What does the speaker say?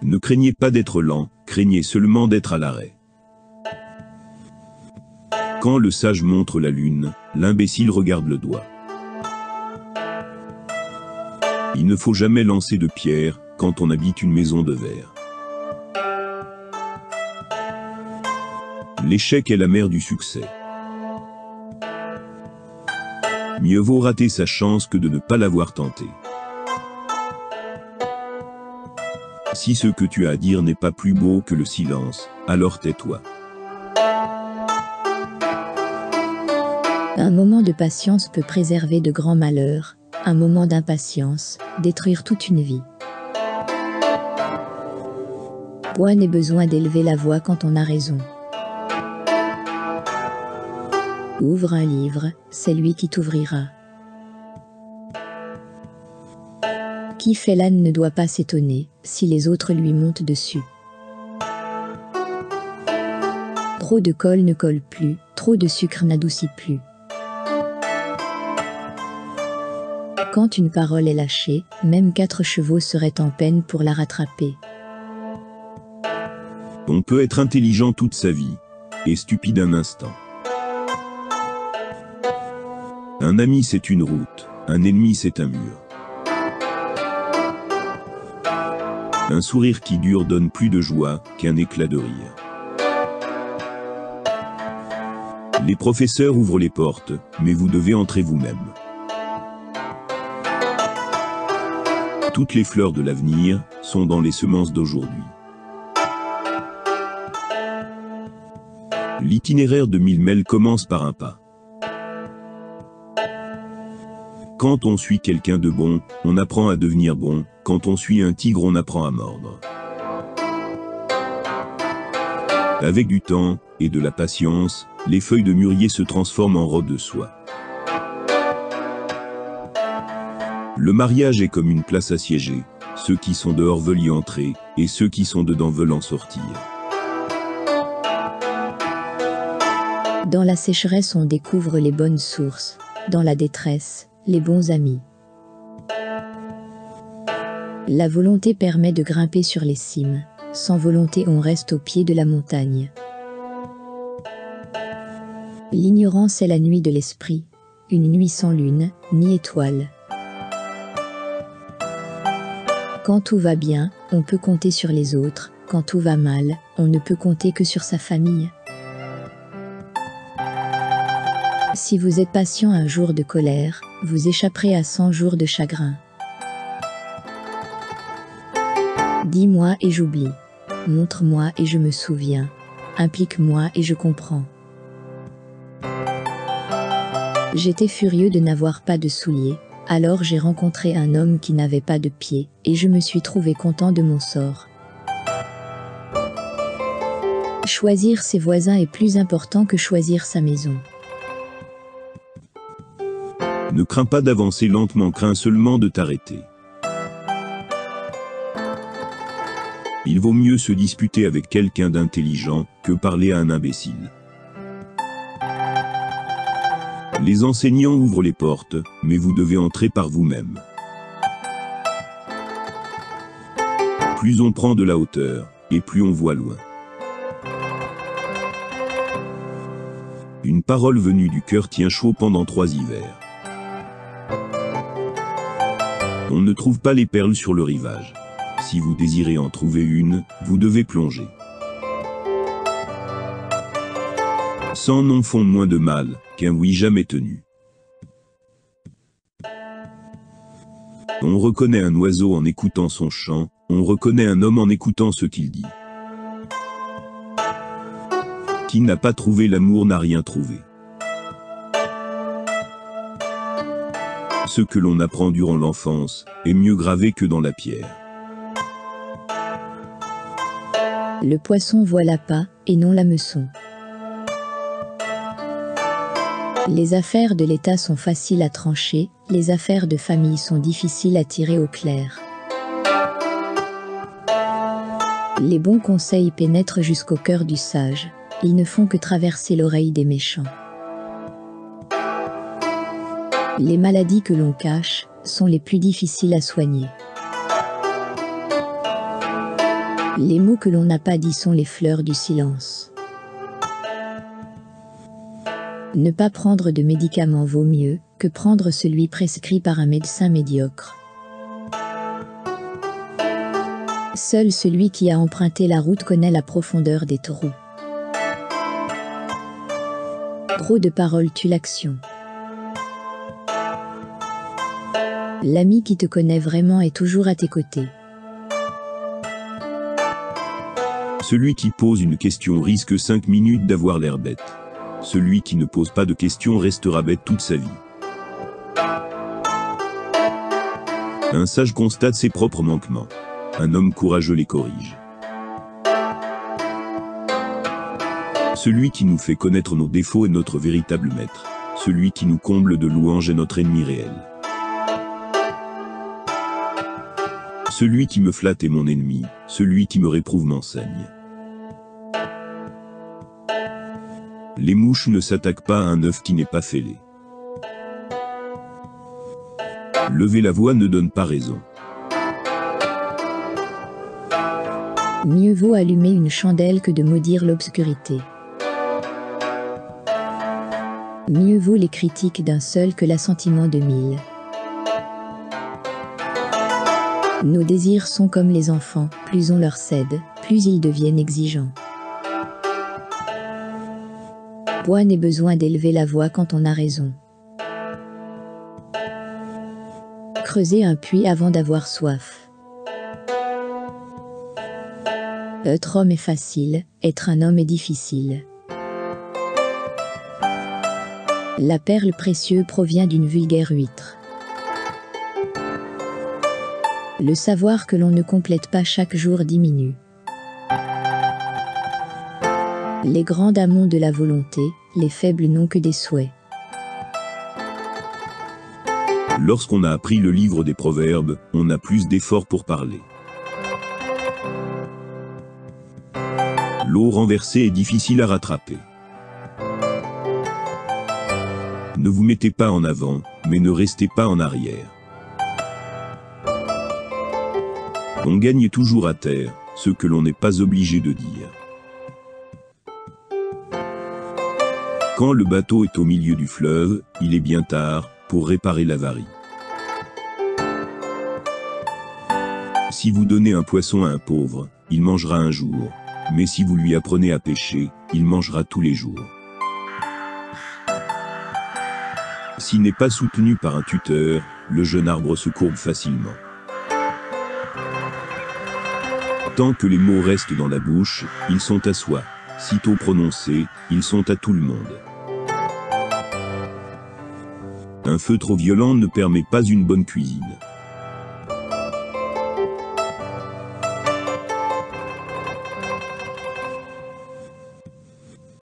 Ne craignez pas d'être lent, craignez seulement d'être à l'arrêt. Quand le sage montre la lune, l'imbécile regarde le doigt. Il ne faut jamais lancer de pierre quand on habite une maison de verre. L'échec est la mère du succès. Mieux vaut rater sa chance que de ne pas l'avoir tentée. Si ce que tu as à dire n'est pas plus beau que le silence, alors tais-toi. Un moment de patience peut préserver de grands malheurs. Un moment d'impatience, détruire toute une vie. Point n'est besoin d'élever la voix quand on a raison. Ouvre un livre, c'est lui qui t'ouvrira. Qui fait l'âne ne doit pas s'étonner si les autres lui montent dessus. Trop de colle ne colle plus, trop de sucre n'adoucit plus. Quand une parole est lâchée, même 4 chevaux seraient en peine pour la rattraper. On peut être intelligent toute sa vie, et stupide un instant. Un ami c'est une route, un ennemi c'est un mur. Un sourire qui dure donne plus de joie qu'un éclat de rire. Les professeurs ouvrent les portes, mais vous devez entrer vous-même. Toutes les fleurs de l'avenir sont dans les semences d'aujourd'hui. L'itinéraire de 1000 milles commence par un pas. Quand on suit quelqu'un de bon, on apprend à devenir bon. Quand on suit un tigre, on apprend à mordre. Avec du temps et de la patience, les feuilles de mûrier se transforment en robe de soie. Le mariage est comme une place assiégée. Ceux qui sont dehors veulent y entrer, et ceux qui sont dedans veulent en sortir. Dans la sécheresse, on découvre les bonnes sources. Dans la détresse, les bons amis. La volonté permet de grimper sur les cimes. Sans volonté, on reste au pied de la montagne. L'ignorance est la nuit de l'esprit. Une nuit sans lune, ni étoile. Quand tout va bien, on peut compter sur les autres. Quand tout va mal, on ne peut compter que sur sa famille. Si vous êtes patient un jour de colère, vous échapperez à 100 jours de chagrin. Dis-moi et j'oublie. Montre-moi et je me souviens. Implique-moi et je comprends. J'étais furieux de n'avoir pas de souliers. Alors j'ai rencontré un homme qui n'avait pas de pieds, et je me suis trouvé content de mon sort. Choisir ses voisins est plus important que choisir sa maison. Ne crains pas d'avancer lentement, crains seulement de t'arrêter. Il vaut mieux se disputer avec quelqu'un d'intelligent que parler à un imbécile. Les enseignants ouvrent les portes, mais vous devez entrer par vous-même. Plus on prend de la hauteur, et plus on voit loin. Une parole venue du cœur tient chaud pendant 3 hivers. On ne trouve pas les perles sur le rivage. Si vous désirez en trouver une, vous devez plonger. 100 non font moins de mal qu'un oui jamais tenu. On reconnaît un oiseau en écoutant son chant, on reconnaît un homme en écoutant ce qu'il dit. Qui n'a pas trouvé l'amour n'a rien trouvé. Ce que l'on apprend durant l'enfance est mieux gravé que dans la pierre. Le poisson voit l'appât et non l'hameçon. Les affaires de l'État sont faciles à trancher, les affaires de famille sont difficiles à tirer au clair. Les bons conseils pénètrent jusqu'au cœur du sage, ils ne font que traverser l'oreille des méchants. Les maladies que l'on cache sont les plus difficiles à soigner. Les mots que l'on n'a pas dit sont les fleurs du silence. Ne pas prendre de médicaments vaut mieux que prendre celui prescrit par un médecin médiocre. Seul celui qui a emprunté la route connaît la profondeur des trous. Trop de paroles tue l'action. L'ami qui te connaît vraiment est toujours à tes côtés. Celui qui pose une question risque 5 minutes d'avoir l'air bête. Celui qui ne pose pas de questions restera bête toute sa vie. Un sage constate ses propres manquements. Un homme courageux les corrige. Celui qui nous fait connaître nos défauts est notre véritable maître. Celui qui nous comble de louanges est notre ennemi réel. Celui qui me flatte est mon ennemi, celui qui me réprouve m'enseigne. Les mouches ne s'attaquent pas à un œuf qui n'est pas fêlé. Lever la voix ne donne pas raison. Mieux vaut allumer une chandelle que de maudire l'obscurité. Mieux vaut les critiques d'un seul que l'assentiment de 1000. Nos désirs sont comme les enfants, plus on leur cède, plus ils deviennent exigeants. Point n'est besoin d'élever la voix quand on a raison. Creuser un puits avant d'avoir soif. Être homme est facile, être un homme est difficile. La perle précieuse provient d'une vulgaire huître. Le savoir que l'on ne complète pas chaque jour diminue. Les grands amants de la volonté, les faibles n'ont que des souhaits. Lorsqu'on a appris le livre des proverbes, on a plus d'efforts pour parler. L'eau renversée est difficile à rattraper. Ne vous mettez pas en avant, mais ne restez pas en arrière. On gagne toujours à terre ce que l'on n'est pas obligé de dire. Quand le bateau est au milieu du fleuve, il est bien tard pour réparer l'avarie. Si vous donnez un poisson à un pauvre, il mangera un jour, mais si vous lui apprenez à pêcher, il mangera tous les jours. S'il n'est pas soutenu par un tuteur, le jeune arbre se courbe facilement. Tant que les mots restent dans la bouche, ils sont à soi. Sitôt prononcés, ils sont à tout le monde. Un feu trop violent ne permet pas une bonne cuisine.